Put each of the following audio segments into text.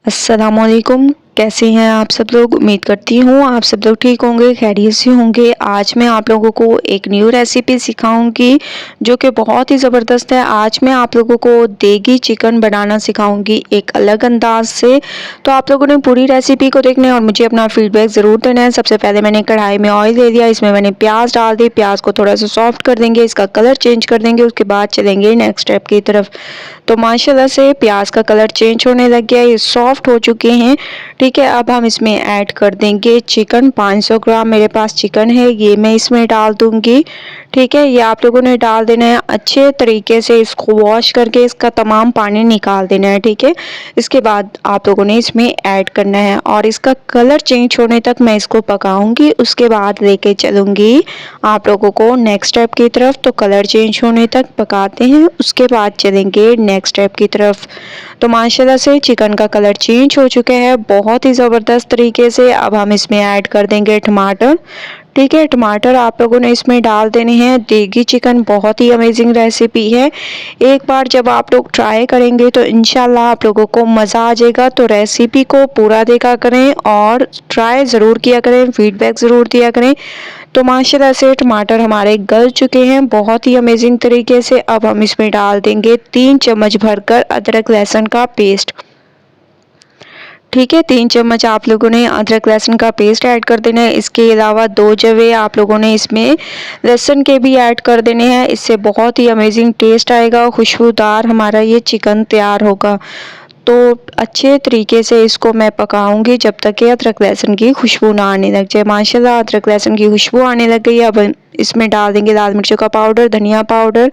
अस्सलामुअलैकुम। कैसे हैं आप सब लोग? उम्मीद करती हूँ आप सब लोग ठीक होंगे, खैरियत से होंगे। आज मैं आप लोगों को एक न्यू रेसिपी सिखाऊंगी जो कि बहुत ही ज़बरदस्त है। आज मैं आप लोगों को देगी चिकन बनाना सिखाऊंगी एक अलग अंदाज से। तो आप लोगों ने पूरी रेसिपी को देखना है और मुझे अपना फीडबैक ज़रूर देना है। सबसे पहले मैंने कढ़ाई में ऑयल ले लिया, इसमें मैंने प्याज डाल दी। प्याज को थोड़ा सा सॉफ्ट कर देंगे, इसका कलर चेंज कर देंगे। उसके बाद चलेंगे नेक्स्ट स्टेप की तरफ। तो माशाल्लाह से प्याज का कलर चेंज होने लग गया, ये सॉफ्ट हो चुके हैं। ठीक है, अब हम इसमें ऐड कर देंगे चिकन। 500 ग्राम मेरे पास चिकन है, ये मैं इसमें डाल दूंगी। ठीक है, ये आप लोगों ने डाल देना है। अच्छे तरीके से इसको वॉश करके इसका तमाम पानी निकाल देना है। ठीक है, इसके बाद आप लोगों ने इसमें ऐड करना है और इसका कलर चेंज होने तक मैं इसको पकाऊंगी। उसके बाद लेके चलूंगी आप लोगों को नेक्स्ट स्टेप की तरफ। तो कलर चेंज होने तक पकाते हैं, उसके बाद चलेंगे नेक्स्ट स्टेप की तरफ। तो माशाल्लाह से चिकन का कलर चेंज हो चुका है बहुत ही ज़बरदस्त तरीके से। अब हम इसमें ऐड कर देंगे टमाटर। ठीक है, टमाटर आप लोगों ने इसमें डाल देने हैं। देगी चिकन बहुत ही अमेजिंग रेसिपी है, एक बार जब आप लोग ट्राई करेंगे तो इंशाल्लाह आप लोगों को मज़ा आ जाएगा। तो रेसिपी को पूरा देखा करें और ट्राई ज़रूर किया करें, फीडबैक ज़रूर दिया करें। तो माशाल्लाह से टमाटर हमारे गल चुके हैं बहुत ही अमेजिंग तरीके से। अब हम इसमें डाल देंगे 3 चम्मच भरकर अदरक लहसुन का पेस्ट। ठीक है, 3 चम्मच आप लोगों ने अदरक लहसुन का पेस्ट ऐड कर देना है। इसके अलावा 2 जवे आप लोगों ने इसमें लहसुन के भी ऐड कर देने हैं। इससे बहुत ही अमेजिंग टेस्ट आएगा, खुशबूदार हमारा ये चिकन तैयार होगा। तो अच्छे तरीके से इसको मैं पकाऊंगी जब तक कि अदरक लहसुन की खुशबू ना आने लग जाए। माशाल्लाह अदरक लहसुन की खुशबू आने लग गई है। अब इसमें डाल देंगे लाल मिर्चों का पाउडर, धनिया पाउडर,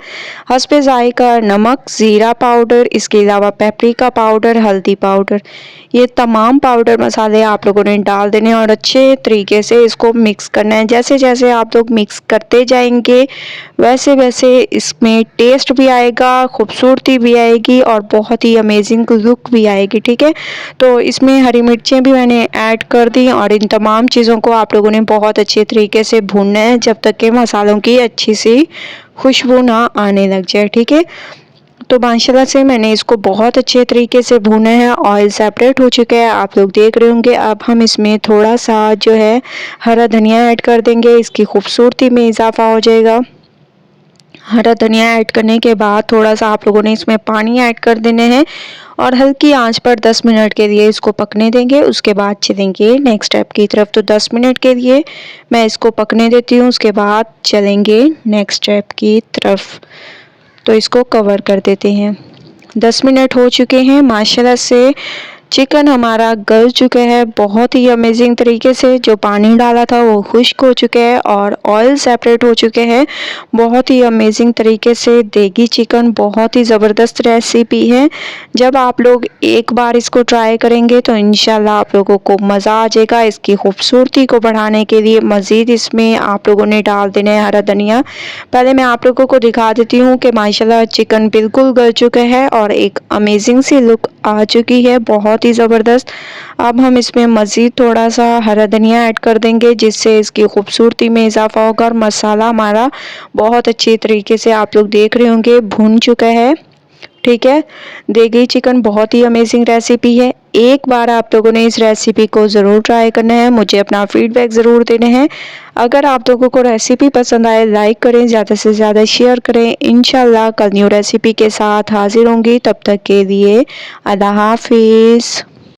हस्बे जायका नमक, ज़ीरा पाउडर, इसके अलावा पेपरिका पाउडर, हल्दी पाउडर। ये तमाम पाउडर मसाले आप लोगों ने डाल देने और अच्छे तरीके से इसको मिक्स करना है। जैसे जैसे आप लोग मिक्स करते जाएंगे वैसे वैसे इसमें टेस्ट भी आएगा, खूबसूरती भी आएगी और बहुत ही अमेजिंग लुक भी आएगी। ठीक है, तो इसमें हरी मिर्चें भी मैंने ऐड कर दी और इन तमाम चीज़ों को आप लोगों ने बहुत अच्छे तरीके से भूनना है जब तक कि मसालों की अच्छी सी खुशबू ना आने लग जाए। ठीक है, तो माशाल्लाह से मैंने इसको बहुत अच्छे तरीके से भूना है। ऑयल सेपरेट हो चुका है, आप लोग देख रहे होंगे। अब हम इसमें थोड़ा सा जो है हरा धनिया ऐड कर देंगे, इसकी खूबसूरती में इजाफा हो जाएगा। हरा धनिया ऐड करने के बाद थोड़ा सा आप लोगों ने इसमें पानी ऐड कर देने हैं और हल्की आंच पर 10 मिनट के लिए इसको पकने देंगे। उसके बाद चलेंगे नेक्स्ट स्टेप की तरफ। तो 10 मिनट के लिए मैं इसको पकने देती हूँ, उसके बाद चलेंगे नेक्स्ट स्टेप की तरफ। तो इसको कवर कर देते हैं। 10 मिनट हो चुके हैं, माशाल्लाह से चिकन हमारा गल चुका है बहुत ही अमेजिंग तरीके से। जो पानी डाला था वो खुश्क हो चुके हैं और ऑयल सेपरेट हो चुके हैं बहुत ही अमेजिंग तरीके से। देगी चिकन बहुत ही ज़बरदस्त रेसिपी है, जब आप लोग एक बार इसको ट्राई करेंगे तो इंशाल्लाह आप लोगों को मज़ा आ जाएगा। इसकी खूबसूरती को बढ़ाने के लिए मज़ीद इसमें आप लोगों ने डाल देना है हरा धनिया। पहले मैं आप लोगों को दिखा देती हूँ कि माशाल्लाह चिकन बिल्कुल गल चुका है और एक अमेजिंग सी लुक आ चुकी है बहुत ही ज़बरदस्त। अब हम इसमें मज़ीद थोड़ा सा हरा धनिया ऐड कर देंगे जिससे इसकी खूबसूरती में इजाफा होगा और मसाला हमारा बहुत अच्छी तरीके से आप लोग देख रहे होंगे भुन चुका है। ठीक है, देगी चिकन बहुत ही अमेजिंग रेसिपी है, एक बार आप लोगों ने इस रेसिपी को ज़रूर ट्राई करना है, मुझे अपना फीडबैक ज़रूर देना है। अगर आप लोगों को रेसिपी पसंद आए लाइक करें, ज़्यादा से ज़्यादा शेयर करें। इंशाल्लाह कल न्यू रेसिपी के साथ हाजिर होंगी, तब तक के लिए अल्लाह हाफिज़।